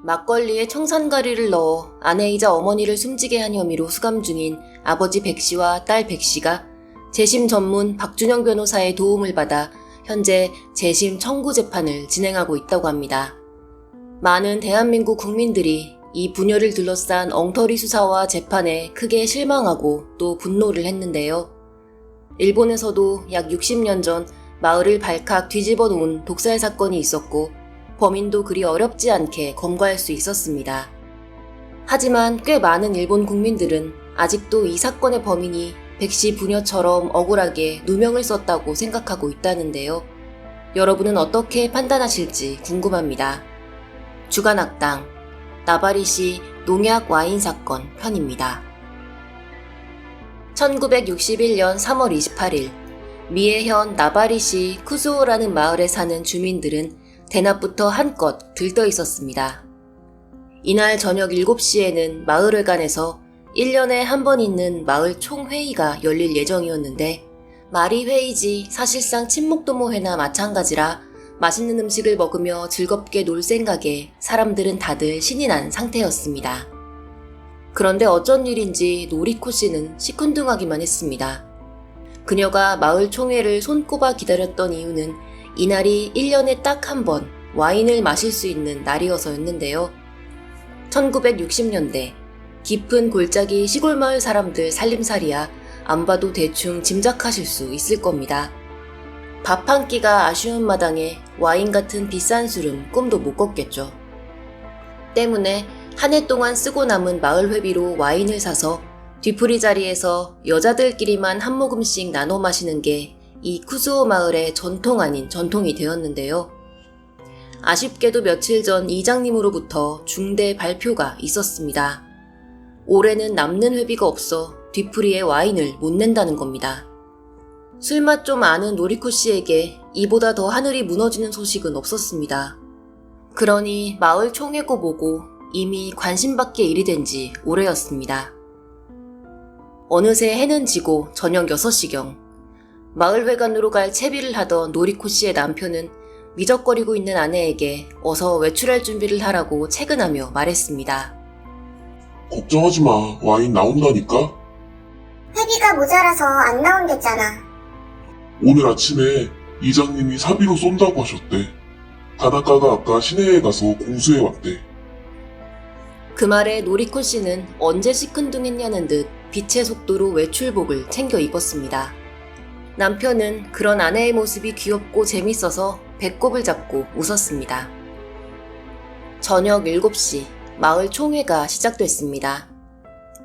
막걸리에 청산가리를 넣어 아내이자 어머니를 숨지게 한 혐의로 수감 중인 아버지 백 씨와 딸 백 씨가 재심 전문 박준영 변호사의 도움을 받아 현재 재심 청구 재판을 진행하고 있다고 합니다. 많은 대한민국 국민들이 이 부녀를 둘러싼 엉터리 수사와 재판에 크게 실망하고 또 분노를 했는데요. 일본에서도 약 60년 전 마을을 발칵 뒤집어 놓은 독살 사건이 있었고 범인도 그리 어렵지 않게 검거할 수 있었습니다. 하지만 꽤 많은 일본 국민들은 아직도 이 사건의 범인이 백씨 부녀처럼 억울하게 누명을 썼다고 생각하고 있다는데요. 여러분은 어떻게 판단하실지 궁금합니다. 주간악당 나바리시 농약 와인 사건 편입니다. 1961년 3월 28일 미에현 나바리시 쿠즈오라는 마을에 사는 주민들은 대낮부터 한껏 들떠 있었습니다. 이날 저녁 7시에는 마을회관에서 1년에 한 번 있는 마을 총회의가 열릴 예정이었는데 말이 회의지 사실상 친목도모회나 마찬가지라 맛있는 음식을 먹으며 즐겁게 놀 생각에 사람들은 다들 신이 난 상태였습니다. 그런데 어쩐 일인지 노리코 씨는 시큰둥하기만 했습니다. 그녀가 마을 총회를 손꼽아 기다렸던 이유는 이날이 1년에 딱 한 번 와인을 마실 수 있는 날이어서였는데요. 1960년대 깊은 골짜기 시골 마을 사람들 살림살이야 안 봐도 대충 짐작하실 수 있을 겁니다. 밥 한 끼가 아쉬운 마당에 와인 같은 비싼 술은 꿈도 못 꿨겠죠. 때문에 한 해 동안 쓰고 남은 마을 회비로 와인을 사서 뒤풀이 자리에서 여자들끼리만 한 모금씩 나눠 마시는 게 이 쿠즈오 마을의 전통 아닌 전통이 되었는데요. 아쉽게도 며칠 전 이장님으로부터 중대 발표가 있었습니다. 올해는 남는 회비가 없어 뒤풀이에 와인을 못 낸다는 겁니다. 술맛 좀 아는 노리코 씨에게 이보다 더 하늘이 무너지는 소식은 없었습니다. 그러니 마을 총회고 뭐고 이미 관심밖에 일이 된 지 오래였습니다. 어느새 해는 지고 저녁 6시경 마을회관으로 갈 채비를 하던 노리코 씨의 남편은 미적거리고 있는 아내에게 어서 외출할 준비를 하라고 채근하며 말했습니다. 걱정하지 마. 와인 나온다니까? 회비가 모자라서 안 나온댔잖아. 오늘 아침에 이장님이 사비로 쏜다고 하셨대. 다나카가 아까 시내에 가서 공수해 왔대. 그 말에 노리코 씨는 언제 시큰둥했냐는 듯 빛의 속도로 외출복을 챙겨 입었습니다. 남편은 그런 아내의 모습이 귀엽고 재밌어서 배꼽을 잡고 웃었습니다. 저녁 7시 마을 총회가 시작됐습니다.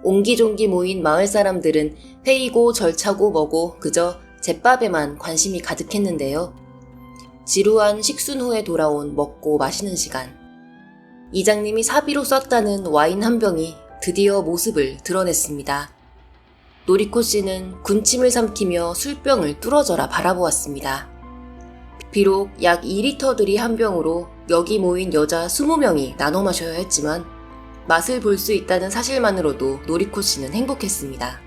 옹기종기 모인 마을 사람들은 회의고 절차고 뭐고 그저 잿밥에만 관심이 가득했는데요. 지루한 식순 후에 돌아온 먹고 마시는 시간. 이장님이 사비로 쐈다는 와인 한 병이 드디어 모습을 드러냈습니다. 노리코 씨는 군침을 삼키며 술병을 뚫어져라 바라보았습니다. 비록 약 2리터들이 한 병으로 여기 모인 여자 20명이 나눠 마셔야 했지만 맛을 볼 수 있다는 사실만으로도 노리코 씨는 행복했습니다.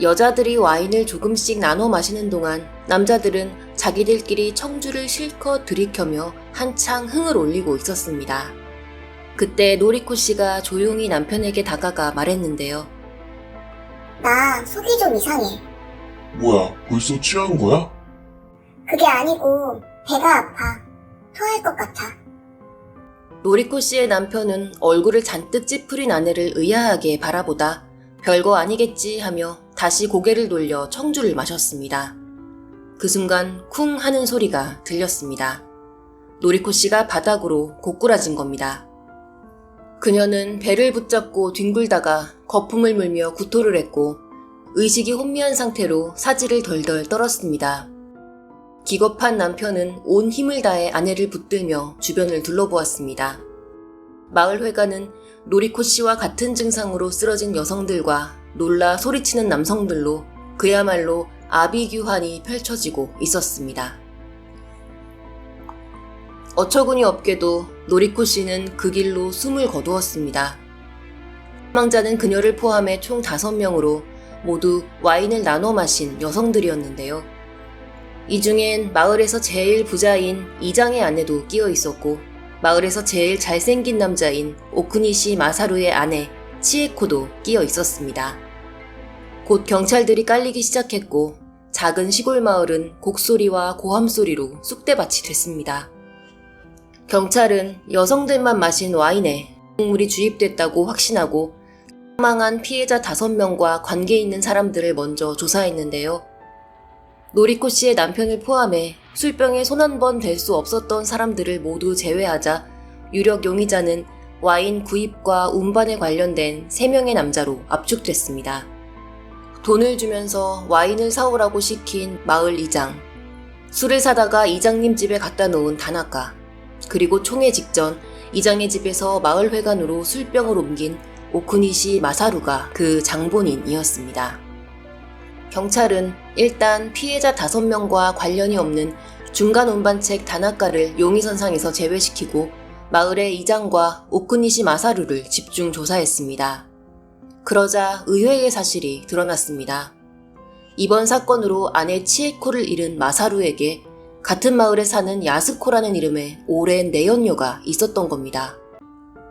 여자들이 와인을 조금씩 나눠 마시는 동안 남자들은 자기들끼리 청주를 실컷 들이켜며 한창 흥을 올리고 있었습니다. 그때 노리코 씨가 조용히 남편에게 다가가 말했는데요. 나 속이 좀 이상해. 뭐야, 벌써 취한 거야? 그게 아니고 배가 아파. 토할 것 같아. 노리코 씨의 남편은 얼굴을 잔뜩 찌푸린 아내를 의아하게 바라보다 별거 아니겠지 하며 다시 고개를 돌려 청주를 마셨습니다. 그 순간 쿵 하는 소리가 들렸습니다. 노리코 씨가 바닥으로 고꾸라진 겁니다. 그녀는 배를 붙잡고 뒹굴다가 거품을 물며 구토를 했고 의식이 혼미한 상태로 사지를 덜덜 떨었습니다. 기겁한 남편은 온 힘을 다해 아내를 붙들며 주변을 둘러보았습니다. 마을회관은 노리코 씨와 같은 증상으로 쓰러진 여성들과 놀라 소리치는 남성들로 그야말로 아비규환이 펼쳐지고 있었습니다. 어처구니 없게도 노리코 씨는 그 길로 숨을 거두었습니다. 사망자는 그녀를 포함해 총 5명으로 모두 와인을 나눠 마신 여성들이었는데요. 이 중엔 마을에서 제일 부자인 이장의 아내도 끼어 있었고 마을에서 제일 잘생긴 남자인 오쿠니시 마사루의 아내 치에코도 끼어 있었습니다. 곧 경찰들이 깔리기 시작했고 작은 시골 마을은 곡소리와 고함소리로 쑥대밭이 됐습니다. 경찰은 여성들만 마신 와인에 독물이 주입됐다고 확신하고 사망한 피해자 5명과 관계 있는 사람들을 먼저 조사했는데요. 노리코 씨의 남편을 포함해 술병에 손 한 번 댈 수 없었던 사람들을 모두 제외하자 유력 용의자는 와인 구입과 운반에 관련된 3명의 남자로 압축됐습니다. 돈을 주면서 와인을 사오라고 시킨 마을 이장, 술을 사다가 이장님 집에 갖다 놓은 다나카, 그리고 총회 직전 이장의 집에서 마을회관으로 술병을 옮긴 오쿠니시 마사루가 그 장본인이었습니다. 경찰은 일단 피해자 5명과 관련이 없는 중간 운반책 다나카를 용의선상에서 제외시키고 마을의 이장과 오쿠니시 마사루를 집중 조사했습니다. 그러자 의외의 사실이 드러났습니다. 이번 사건으로 아내 치에코를 잃은 마사루에게 같은 마을에 사는 야스코라는 이름의 오랜 내연녀가 있었던 겁니다.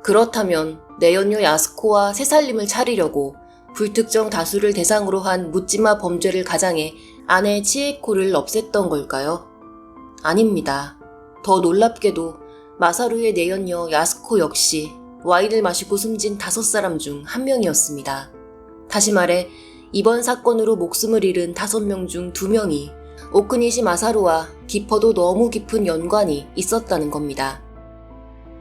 그렇다면 내연녀 야스코와 새살림을 차리려고 불특정 다수를 대상으로 한 묻지마 범죄를 가장해 아내 치에코를 없앴던 걸까요? 아닙니다. 더 놀랍게도 마사루의 내연녀 야스코 역시 와인을 마시고 숨진 5사람 중 1명이었습니다. 다시 말해 이번 사건으로 목숨을 잃은 5명 중 2명이 오쿠니시 마사루와 깊어도 너무 깊은 연관이 있었다는 겁니다.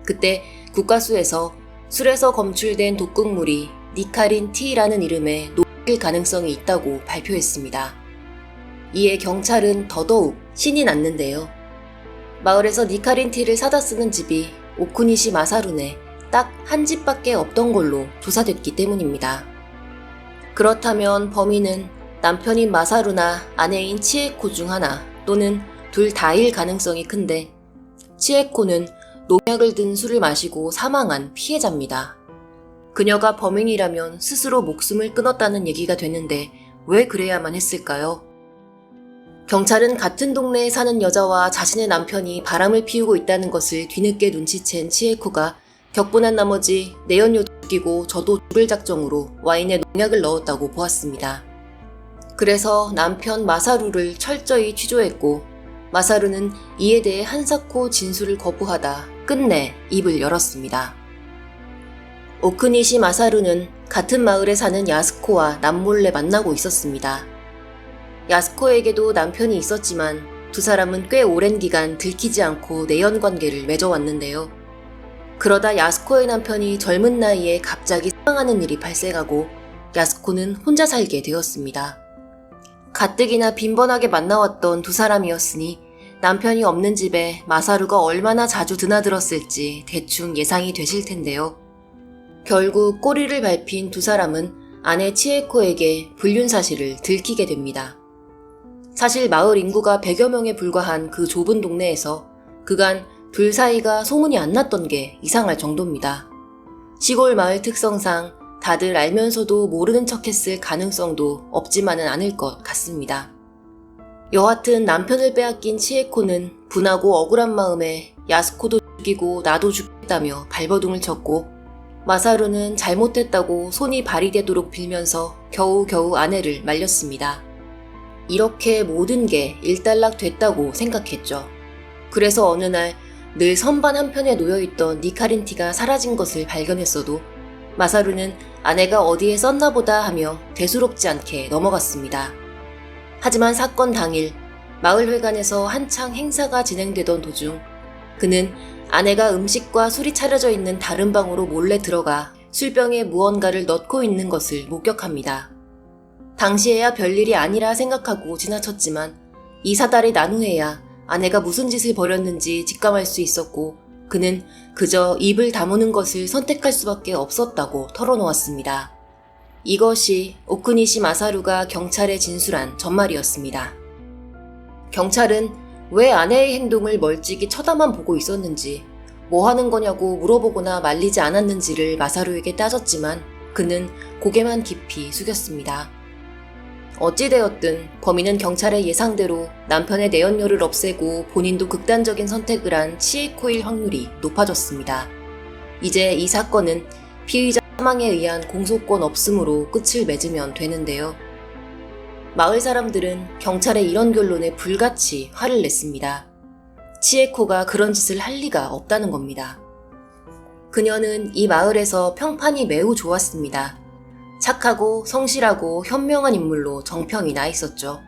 그때 국가수에서 술에서 검출된 독극물이 니카린 T라는 이름의 녹일 가능성이 있다고 발표했습니다. 이에 경찰은 더더욱 신이 났는데요. 마을에서 니카린 T를 사다 쓰는 집이 오쿠니시 마사루네 딱 한 집밖에 없던 걸로 조사됐기 때문입니다. 그렇다면 범인은 남편인 마사루나 아내인 치에코 중 하나 또는 둘 다일 가능성이 큰데 치에코는 농약을 든 술을 마시고 사망한 피해자입니다. 그녀가 범인이라면 스스로 목숨을 끊었다는 얘기가 되는데 왜 그래야만 했을까요? 경찰은 같은 동네에 사는 여자와 자신의 남편이 바람을 피우고 있다는 것을 뒤늦게 눈치챈 치에코가 격분한 나머지 내연녀도 죽이고 저도 죽을 작정으로 와인에 농약을 넣었다고 보았습니다. 그래서 남편 마사루를 철저히 취조했고 마사루는 이에 대해 한사코 진술을 거부하다 끝내 입을 열었습니다. 오쿠니시 마사루는 같은 마을에 사는 야스코와 남몰래 만나고 있었습니다. 야스코에게도 남편이 있었지만 두 사람은 꽤 오랜 기간 들키지 않고 내연 관계를 맺어왔는데요. 그러다 야스코의 남편이 젊은 나이에 갑자기 사망하는 일이 발생하고 야스코는 혼자 살게 되었습니다. 가뜩이나 빈번하게 만나왔던 두 사람이었으니 남편이 없는 집에 마사루가 얼마나 자주 드나들었을지 대충 예상이 되실 텐데요. 결국 꼬리를 밟힌 두 사람은 아내 치에코에게 불륜 사실을 들키게 됩니다. 사실 마을 인구가 100여 명에 불과한 그 좁은 동네에서 그간 둘 사이가 소문이 안 났던 게 이상할 정도입니다. 시골 마을 특성상 다들 알면서도 모르는 척했을 가능성도 없지만은 않을 것 같습니다. 여하튼 남편을 빼앗긴 치에코는 분하고 억울한 마음에 야스코도 죽이고 나도 죽겠다며 발버둥을 쳤고 마사루는 잘못했다고 손이 발이 되도록 빌면서 겨우겨우 아내를 말렸습니다. 이렇게 모든 게 일단락 됐다고 생각했죠. 그래서 어느 날 늘 선반 한편에 놓여있던 니카린티가 사라진 것을 발견했어도 마사루는 아내가 어디에 썼나 보다 하며 대수롭지 않게 넘어갔습니다. 하지만 사건 당일 마을회관에서 한창 행사가 진행되던 도중 그는 아내가 음식과 술이 차려져 있는 다른 방으로 몰래 들어가 술병에 무언가를 넣고 있는 것을 목격합니다. 당시에야 별일이 아니라 생각하고 지나쳤지만 이 사달이 난 후에야 아내가 무슨 짓을 벌였는지 직감할 수 있었고 그는 그저 입을 다무는 것을 선택할 수밖에 없었다고 털어놓았습니다. 이것이 오쿠니시 마사루가 경찰에 진술한 전말이었습니다. 경찰은 왜 아내의 행동을 멀찍이 쳐다만 보고 있었는지 뭐 하는 거냐고 물어보거나 말리지 않았는지를 마사루에게 따졌지만 그는 고개만 깊이 숙였습니다. 어찌되었든 범인은 경찰의 예상대로 남편의 내연녀를 없애고 본인도 극단적인 선택을 한 치에코일 확률이 높아졌습니다. 이제 이 사건은 피의자 사망에 의한 공소권 없음으로 끝을 맺으면 되는데요. 마을 사람들은 경찰의 이런 결론에 불같이 화를 냈습니다. 치에코가 그런 짓을 할 리가 없다는 겁니다. 그녀는 이 마을에서 평판이 매우 좋았습니다. 착하고 성실하고 현명한 인물로 정평이 나 있었죠.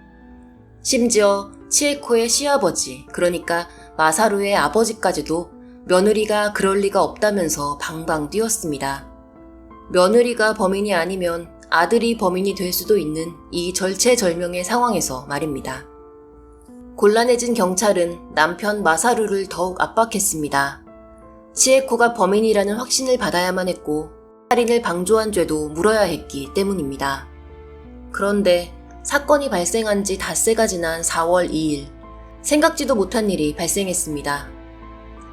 심지어 치에코의 시아버지, 그러니까 마사루의 아버지까지도 며느리가 그럴 리가 없다면서 방방 뛰었습니다. 며느리가 범인이 아니면 아들이 범인이 될 수도 있는 이 절체절명의 상황에서 말입니다. 곤란해진 경찰은 남편 마사루를 더욱 압박했습니다. 치에코가 범인이라는 확신을 받아야만 했고 살인을 방조한 죄도 물어야 했기 때문입니다. 그런데 사건이 발생한 지 닷새가 지난 4월 2일, 생각지도 못한 일이 발생했습니다.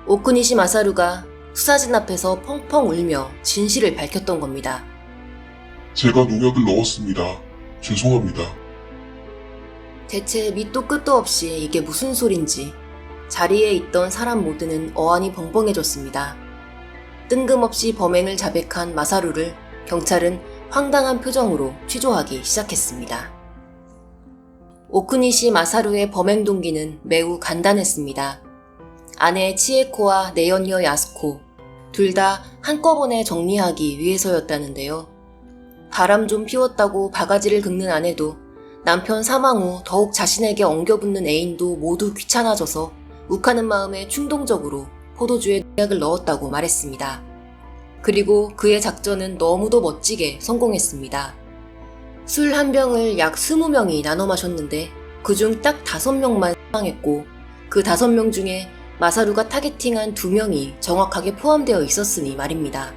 오쿠니시 마사루가 수사진 앞에서 펑펑 울며 진실을 밝혔던 겁니다. 제가 농약을 넣었습니다. 죄송합니다. 대체 밑도 끝도 없이 이게 무슨 소린지 자리에 있던 사람 모두는 어안이 벙벙해졌습니다. 뜬금없이 범행을 자백한 마사루를 경찰은 황당한 표정으로 취조하기 시작했습니다. 오쿠니시 마사루의 범행 동기는 매우 간단했습니다. 아내 치에코와 내연녀 야스코, 둘 다 한꺼번에 정리하기 위해서였다는데요. 바람 좀 피웠다고 바가지를 긁는 아내도 남편 사망 후 더욱 자신에게 엉겨붙는 애인도 모두 귀찮아져서 욱하는 마음에 충동적으로 포도주에 농약을 넣었다고 말했습니다. 그리고 그의 작전은 너무도 멋지게 성공했습니다. 술 한 병을 약 20명이 나눠 마셨는데 그중 딱 5명만 사망했고 그 5명 중에 마사루가 타겟팅한 2명이 정확하게 포함되어 있었으니 말입니다.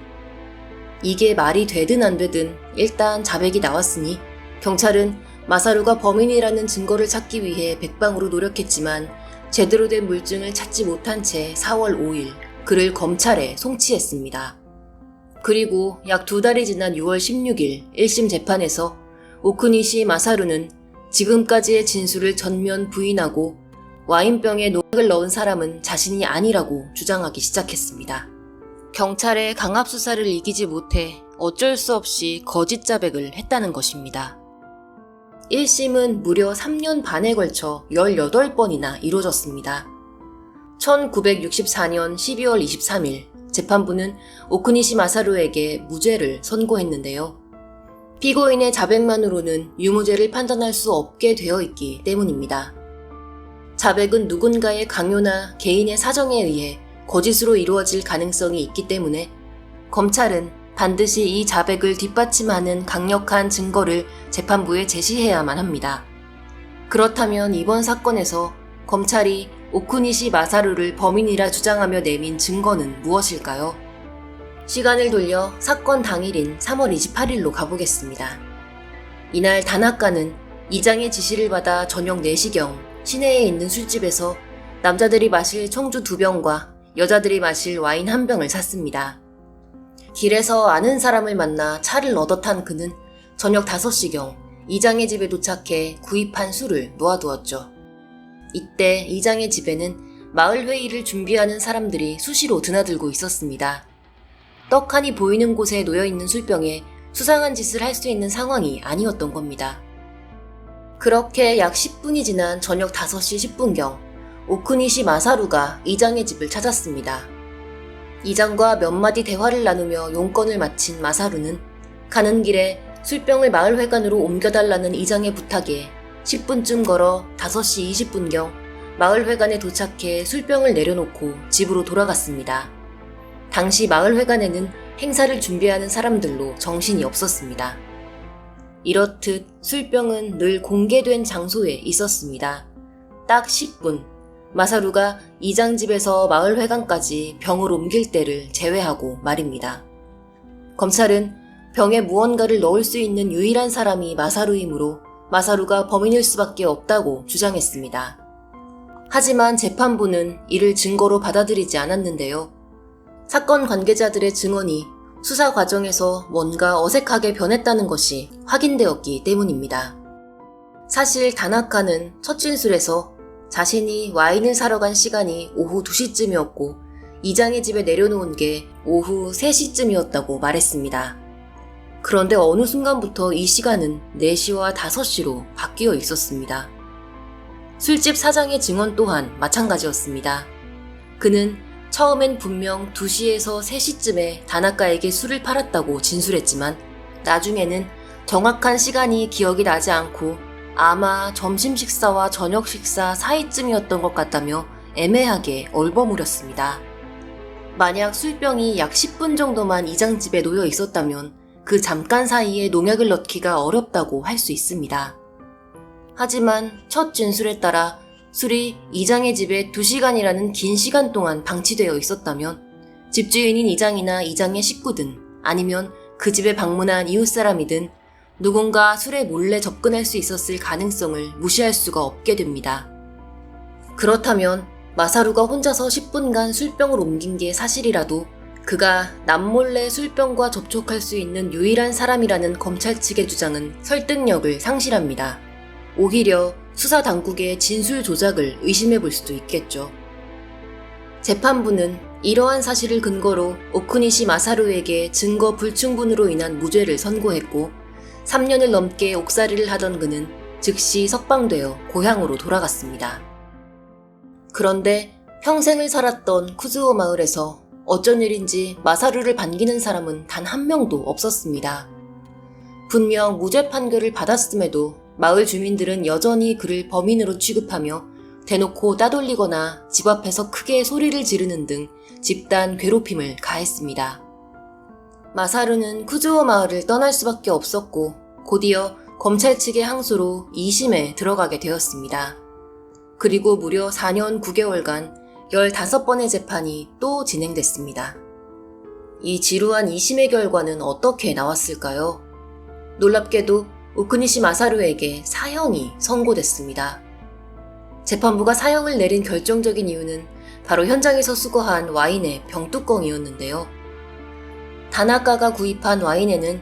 이게 말이 되든 안 되든 일단 자백이 나왔으니 경찰은 마사루가 범인이라는 증거를 찾기 위해 백방으로 노력했지만 제대로 된 물증을 찾지 못한 채 4월 5일 그를 검찰에 송치했습니다. 그리고 약 2달이 지난 6월 16일 1심 재판에서 오쿠니시 마사루는 지금까지의 진술을 전면 부인하고 와인병에 농약을 넣은 사람은 자신이 아니라고 주장하기 시작했습니다. 경찰의 강압수사를 이기지 못해 어쩔 수 없이 거짓 자백을 했다는 것입니다. 1심은 무려 3년 반에 걸쳐 18번이나 이루어졌습니다. 1964년 12월 23일 재판부는 오쿠니시 마사루에게 무죄를 선고했는데요. 피고인의 자백만으로는 유무죄를 판단할 수 없게 되어 있기 때문입니다. 자백은 누군가의 강요나 개인의 사정에 의해 거짓으로 이루어질 가능성이 있기 때문에 검찰은 반드시 이 자백을 뒷받침하는 강력한 증거를 재판부에 제시해야만 합니다. 그렇다면 이번 사건에서 검찰이 오쿠니시 마사루를 범인이라 주장하며 내민 증거는 무엇일까요? 시간을 돌려 사건 당일인 3월 28일로 가보겠습니다. 이날 다나카는 이장의 지시를 받아 저녁 4시경 시내에 있는 술집에서 남자들이 마실 청주 2병과 여자들이 마실 와인 1병을 샀습니다. 길에서 아는 사람을 만나 차를 얻어 탄 그는 저녁 5시경 이장의 집에 도착해 구입한 술을 놓아두었죠. 이때 이장의 집에는 마을 회의를 준비하는 사람들이 수시로 드나들고 있었습니다. 떡하니 보이는 곳에 놓여있는 술병에 수상한 짓을 할 수 있는 상황이 아니었던 겁니다. 그렇게 약 10분이 지난 저녁 5시 10분경 오쿠니시 마사루가 이장의 집을 찾았습니다. 이장과 몇 마디 대화를 나누며 용건을 마친 마사루는 가는 길에 술병을 마을회관으로 옮겨달라는 이장의 부탁에 10분쯤 걸어 5시 20분경 마을회관에 도착해 술병을 내려놓고 집으로 돌아갔습니다. 당시 마을회관에는 행사를 준비하는 사람들로 정신이 없었습니다. 이렇듯 술병은 늘 공개된 장소에 있었습니다. 딱 10분, 마사루가 이장 집에서 마을회관까지 병을 옮길 때를 제외하고 말입니다. 검찰은 병에 무언가를 넣을 수 있는 유일한 사람이 마사루이므로 마사루가 범인일 수밖에 없다고 주장했습니다. 하지만 재판부는 이를 증거로 받아들이지 않았는데요. 사건 관계자들의 증언이 수사 과정에서 뭔가 어색하게 변했다는 것이 확인되었기 때문입니다. 사실 다나카는 첫 진술에서 자신이 와인을 사러 간 시간이 오후 2시쯤이었고 이장의 집에 내려놓은 게 오후 3시쯤이었다고 말했습니다. 그런데 어느 순간부터 이 시간은 4시와 5시로 바뀌어 있었습니다. 술집 사장의 증언 또한 마찬가지였습니다. 그는 처음엔 분명 2시에서 3시쯤에 다나카에게 술을 팔았다고 진술했지만 나중에는 정확한 시간이 기억이 나지 않고 아마 점심 식사와 저녁 식사 사이쯤이었던 것 같다며 애매하게 얼버무렸습니다. 만약 술병이 약 10분 정도만 이장집에 놓여 있었다면 그 잠깐 사이에 농약을 넣기가 어렵다고 할 수 있습니다. 하지만 첫 진술에 따라 술이 이장의 집에 2시간이라는 긴 시간 동안 방치되어 있었다면 집주인인 이장이나 이장의 식구든 아니면 그 집에 방문한 이웃사람이든 누군가 술에 몰래 접근할 수 있었을 가능성을 무시할 수가 없게 됩니다. 그렇다면 마사루가 혼자서 10분간 술병을 옮긴 게 사실이라도 그가 남몰래 술병과 접촉할 수 있는 유일한 사람이라는 검찰 측의 주장은 설득력을 상실합니다. 오히려 수사 당국의 진술 조작을 의심해 볼 수도 있겠죠. 재판부는 이러한 사실을 근거로 오쿠니시 마사루에게 증거 불충분으로 인한 무죄를 선고했고 3년을 넘게 옥살이를 하던 그는 즉시 석방되어 고향으로 돌아갔습니다. 그런데 평생을 살았던 쿠즈오 마을에서 어쩐 일인지 마사루를 반기는 사람은 단 한 명도 없었습니다. 분명 무죄 판결을 받았음에도 마을 주민들은 여전히 그를 범인으로 취급하며 대놓고 따돌리거나 집 앞에서 크게 소리를 지르는 등 집단 괴롭힘을 가했습니다. 마사루는 쿠즈오 마을을 떠날 수밖에 없었고 곧이어 검찰 측의 항소로 2심에 들어가게 되었습니다. 그리고 무려 4년 9개월간 15번의 재판이 또 진행됐습니다. 이 지루한 2심의 결과는 어떻게 나왔을까요? 놀랍게도 오쿠니시 마사루에게 사형이 선고됐습니다. 재판부가 사형을 내린 결정적인 이유는 바로 현장에서 수거한 와인의 병뚜껑이었는데요. 다나카가 구입한 와인에는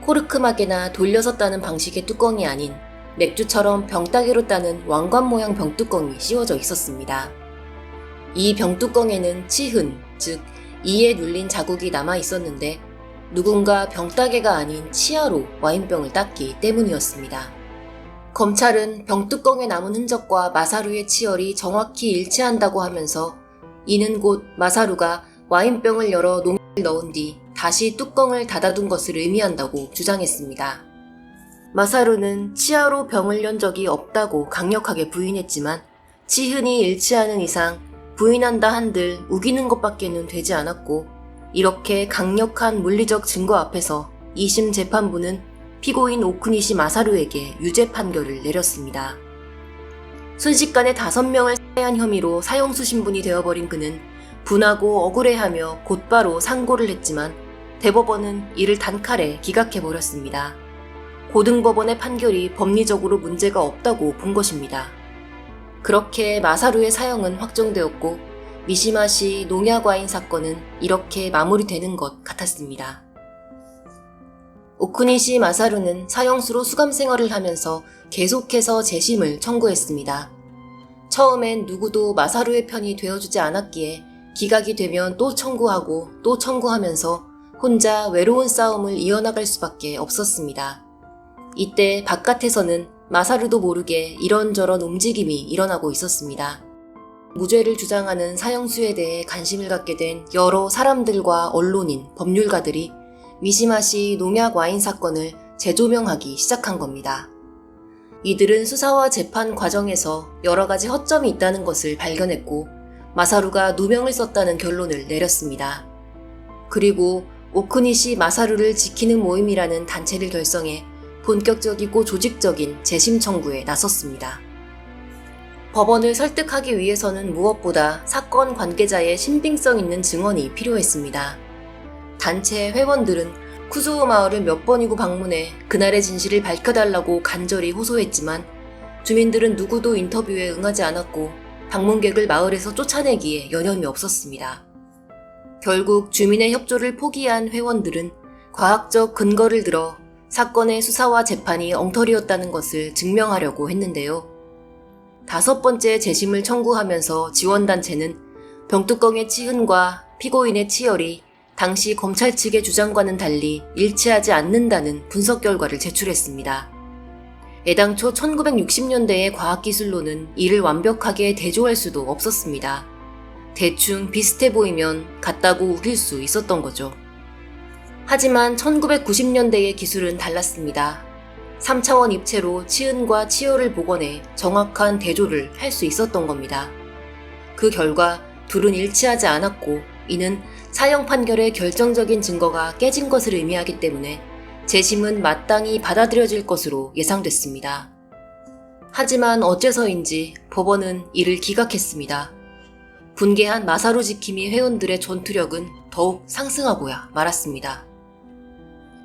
코르크막에나 돌려서 따는 방식의 뚜껑이 아닌 맥주처럼 병따개로 따는 왕관 모양 병뚜껑이 씌워져 있었습니다. 이 병뚜껑에는 치흔, 즉 이에 눌린 자국이 남아 있었는데 누군가 병따개가 아닌 치아로 와인병을 땄기 때문이었습니다. 검찰은 병뚜껑에 남은 흔적과 마사루의 치열이 정확히 일치한다고 하면서 이는 곧 마사루가 와인병을 열어 농약을 넣은 뒤 다시 뚜껑을 닫아둔 것을 의미한다고 주장했습니다. 마사루는 치아로 병을 연 적이 없다고 강력하게 부인했지만 치흔이 일치하는 이상 부인한다 한들 우기는 것밖에는 되지 않았고 이렇게 강력한 물리적 증거 앞에서 2심 재판부는 피고인 오쿠니시 마사루에게 유죄 판결을 내렸습니다. 순식간에 5명을 살해한 혐의로 사형수 신분이 되어버린 그는 분하고 억울해하며 곧바로 상고를 했지만 대법원은 이를 단칼에 기각해버렸습니다. 고등법원의 판결이 법리적으로 문제가 없다고 본 것입니다. 그렇게 마사루의 사형은 확정되었고 미시마시 농약와인 사건은 이렇게 마무리되는 것 같았습니다. 오쿠니시 마사루는 사형수로 수감 생활을 하면서 계속해서 재심을 청구했습니다. 처음엔 누구도 마사루의 편이 되어주지 않았기에 기각이 되면 또 청구하고 또 청구하면서 혼자 외로운 싸움을 이어나갈 수밖에 없었습니다. 이때 바깥에서는 마사루도 모르게 이런저런 움직임이 일어나고 있었습니다. 무죄를 주장하는 사형수에 대해 관심을 갖게 된 여러 사람들과 언론인, 법률가들이 미시마시 농약 와인 사건을 재조명하기 시작한 겁니다. 이들은 수사와 재판 과정에서 여러 가지 허점이 있다는 것을 발견했고 마사루가 누명을 썼다는 결론을 내렸습니다. 그리고 오쿠니시 마사루를 지키는 모임이라는 단체를 결성해 본격적이고 조직적인 재심 청구에 나섰습니다. 법원을 설득하기 위해서는 무엇보다 사건 관계자의 신빙성 있는 증언이 필요했습니다. 단체 회원들은 쿠즈오 마을을 몇 번이고 방문해 그날의 진실을 밝혀달라고 간절히 호소했지만 주민들은 누구도 인터뷰에 응하지 않았고 방문객을 마을에서 쫓아내기에 여념이 없었습니다. 결국 주민의 협조를 포기한 회원들은 과학적 근거를 들어 사건의 수사와 재판이 엉터리였다는 것을 증명하려고 했는데요. 5번째 재심을 청구하면서 지원단체는 병뚜껑의 치흔과 피고인의 치열이 당시 검찰 측의 주장과는 달리 일치하지 않는다는 분석 결과를 제출했습니다. 애당초 1960년대의 과학기술로는 이를 완벽하게 대조할 수도 없었습니다. 대충 비슷해 보이면 같다고 우길 수 있었던 거죠. 하지만 1990년대의 기술은 달랐습니다. 3차원 입체로 치흔과 치열을 복원해 정확한 대조를 할 수 있었던 겁니다. 그 결과 둘은 일치하지 않았고 이는 사형 판결의 결정적인 증거가 깨진 것을 의미하기 때문에 재심은 마땅히 받아들여질 것으로 예상됐습니다. 하지만 어째서인지 법원은 이를 기각했습니다. 분개한 마사루 지킴이 회원들의 전투력은 더욱 상승하고야 말았습니다.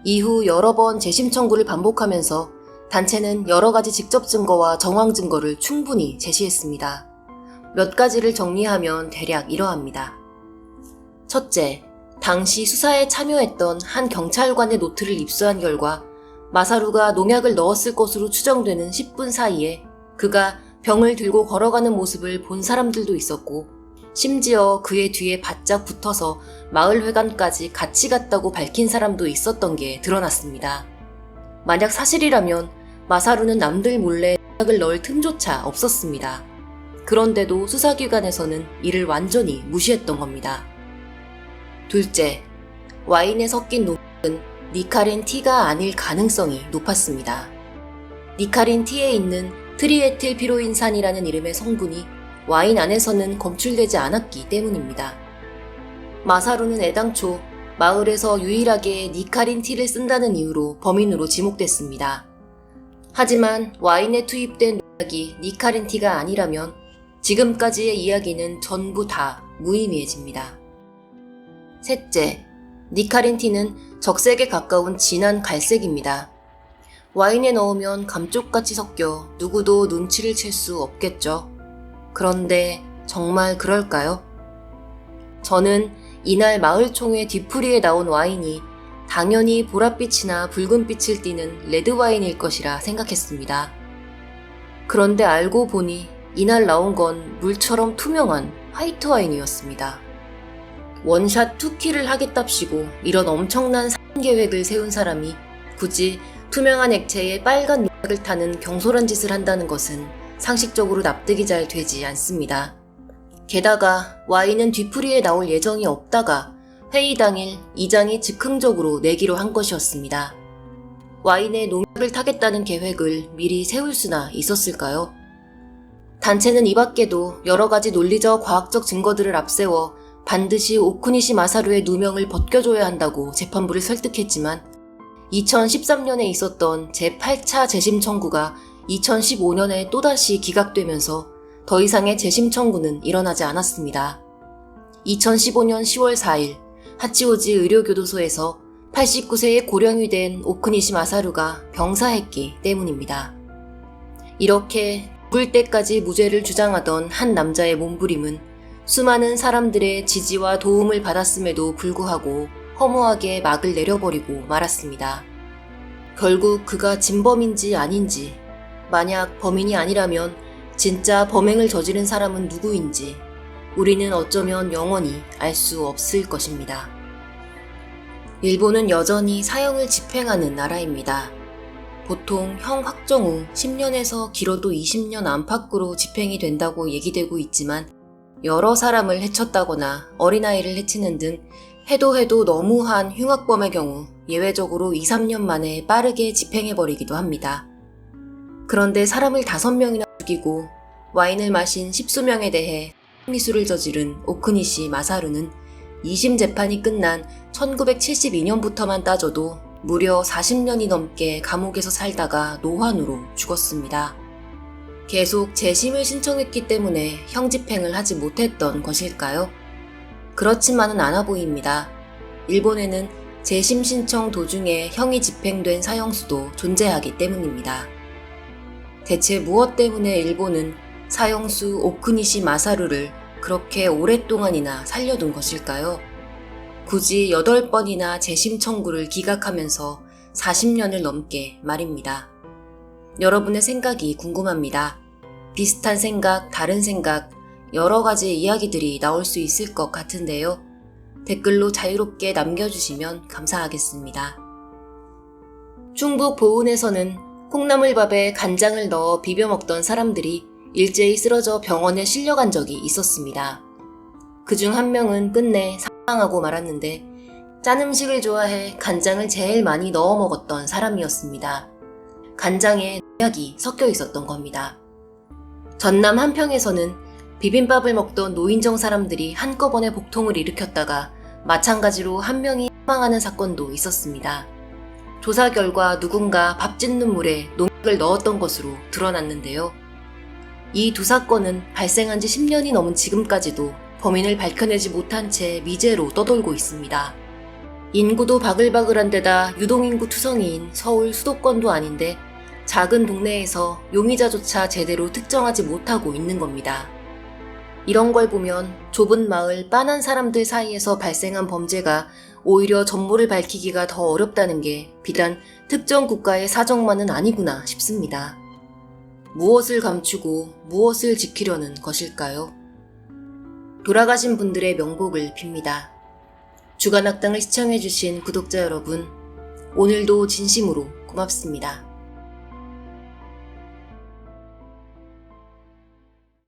이후 여러 번 재심 청구를 반복하면서 단체는 여러 가지 직접 증거와 정황 증거를 충분히 제시했습니다. 몇 가지를 정리하면 대략 이러합니다. 첫째, 당시 수사에 참여했던 한 경찰관의 노트를 입수한 결과 마사루가 농약을 넣었을 것으로 추정되는 10분 사이에 그가 병을 들고 걸어가는 모습을 본 사람들도 있었고 심지어 그의 뒤에 바짝 붙어서 마을회관까지 같이 갔다고 밝힌 사람도 있었던 게 드러났습니다. 만약 사실이라면 마사루는 남들 몰래 농약을 넣을 틈조차 없었습니다. 그런데도 수사기관에서는 이를 완전히 무시했던 겁니다. 둘째, 와인에 섞인 농약은 니카린 T가 아닐 가능성이 높았습니다. 니카린 T에 있는 트리에틸 피로인산이라는 이름의 성분이 와인 안에서는 검출되지 않았기 때문입니다. 마사루는 애당초 마을에서 유일하게 니카린 T를 쓴다는 이유로 범인으로 지목됐습니다. 하지만 와인에 투입된 농약이 니카린 T가 아니라면 지금까지의 이야기는 전부 다 무의미해집니다. 셋째, 니카린 T는 적색에 가까운 진한 갈색입니다. 와인에 넣으면 감쪽같이 섞여 누구도 눈치를 챌 수 없겠죠. 그런데 정말 그럴까요? 저는 이날 마을총회 뒤풀이에 나온 와인이 당연히 보랏빛이나 붉은빛을 띠는 레드와인일 것이라 생각했습니다. 그런데 알고 보니 이날 나온 건 물처럼 투명한 화이트 와인이었습니다. 원샷 투키를 하겠답시고 이런 엄청난 살인 계획을 세운 사람이 굳이 투명한 액체에 빨간 농약을 타는 경솔한 짓을 한다는 것은 상식적으로 납득이 잘 되지 않습니다. 게다가 와인은 뒤풀이에 나올 예정이 없다가 회의 당일 이장이 즉흥적으로 내기로 한 것이었습니다. 와인에 농약을 타겠다는 계획을 미리 세울 수나 있었을까요? 단체는 이 밖에도 여러 가지 논리적 과학적 증거들을 앞세워 반드시 오쿠니시 마사루의 누명을 벗겨줘야 한다고 재판부를 설득했지만 2013년에 있었던 제8차 재심 청구가 2015년에 또다시 기각되면서 더 이상의 재심 청구는 일어나지 않았습니다. 2015년 10월 4일 하치오지 의료교도소에서 89세의 고령이 된 오쿠니시 마사루가 병사했기 때문입니다. 이렇게 죽을 때까지 무죄를 주장하던 한 남자의 몸부림은 수많은 사람들의 지지와 도움을 받았음에도 불구하고 허무하게 막을 내려버리고 말았습니다. 결국 그가 진범인지 아닌지, 만약 범인이 아니라면 진짜 범행을 저지른 사람은 누구인지 우리는 어쩌면 영원히 알 수 없을 것입니다. 일본은 여전히 사형을 집행하는 나라입니다. 보통 형 확정 후 10년에서 길어도 20년 안팎으로 집행이 된다고 얘기되고 있지만 여러 사람을 해쳤다거나 어린아이를 해치는 등 해도 너무한 흉악범의 경우 예외적으로 2, 3년 만에 빠르게 집행해버리기도 합니다. 그런데 사람을 5명이나 죽이고 와인을 마신 10수명에 대해 미수를 저지른 오쿠니시 마사루는 2심 재판이 끝난 1972년부터만 따져도 무려 40년이 넘게 감옥에서 살다가 노환으로 죽었습니다. 계속 재심을 신청했기 때문에 형 집행을 하지 못했던 것일까요? 그렇지만은 않아 보입니다. 일본에는 재심 신청 도중에 형이 집행된 사형수도 존재하기 때문입니다. 대체 무엇 때문에 일본은 사형수 오쿠니시 마사루를 그렇게 오랫동안이나 살려둔 것일까요? 굳이 8번이나 재심 청구를 기각하면서 40년을 넘게 말입니다. 여러분의 생각이 궁금합니다. 비슷한 생각, 다른 생각, 여러 가지 이야기들이 나올 수 있을 것 같은데요. 댓글로 자유롭게 남겨주시면 감사하겠습니다. 충북 보은에서는 콩나물밥에 간장을 넣어 비벼 먹던 사람들이 일제히 쓰러져 병원에 실려간 적이 있었습니다. 그중 한 명은 끝내 사망하고 말았는데 짠 음식을 좋아해 간장을 제일 많이 넣어 먹었던 사람이었습니다. 간장에 농약이 섞여 있었던 겁니다. 전남 한평에서는 비빔밥을 먹던 노인정 사람들이 한꺼번에 복통을 일으켰다가 마찬가지로 한 명이 사망하는 사건도 있었습니다. 조사 결과 누군가 밥 짓는 물에 농약을 넣었던 것으로 드러났는데요. 이 두 사건은 발생한 지 10년이 넘은 지금까지도 범인을 밝혀내지 못한 채 미제로 떠돌고 있습니다. 인구도 바글바글한 데다 유동인구 투성이인 서울 수도권도 아닌데 작은 동네에서 용의자조차 제대로 특정하지 못하고 있는 겁니다. 이런 걸 보면 좁은 마을 빤한 사람들 사이에서 발생한 범죄가 오히려 전모를 밝히기가 더 어렵다는 게 비단 특정 국가의 사정만은 아니구나 싶습니다. 무엇을 감추고 무엇을 지키려는 것일까요? 돌아가신 분들의 명복을 빕니다. 주간악당을 시청해주신 구독자 여러분, 오늘도 진심으로 고맙습니다.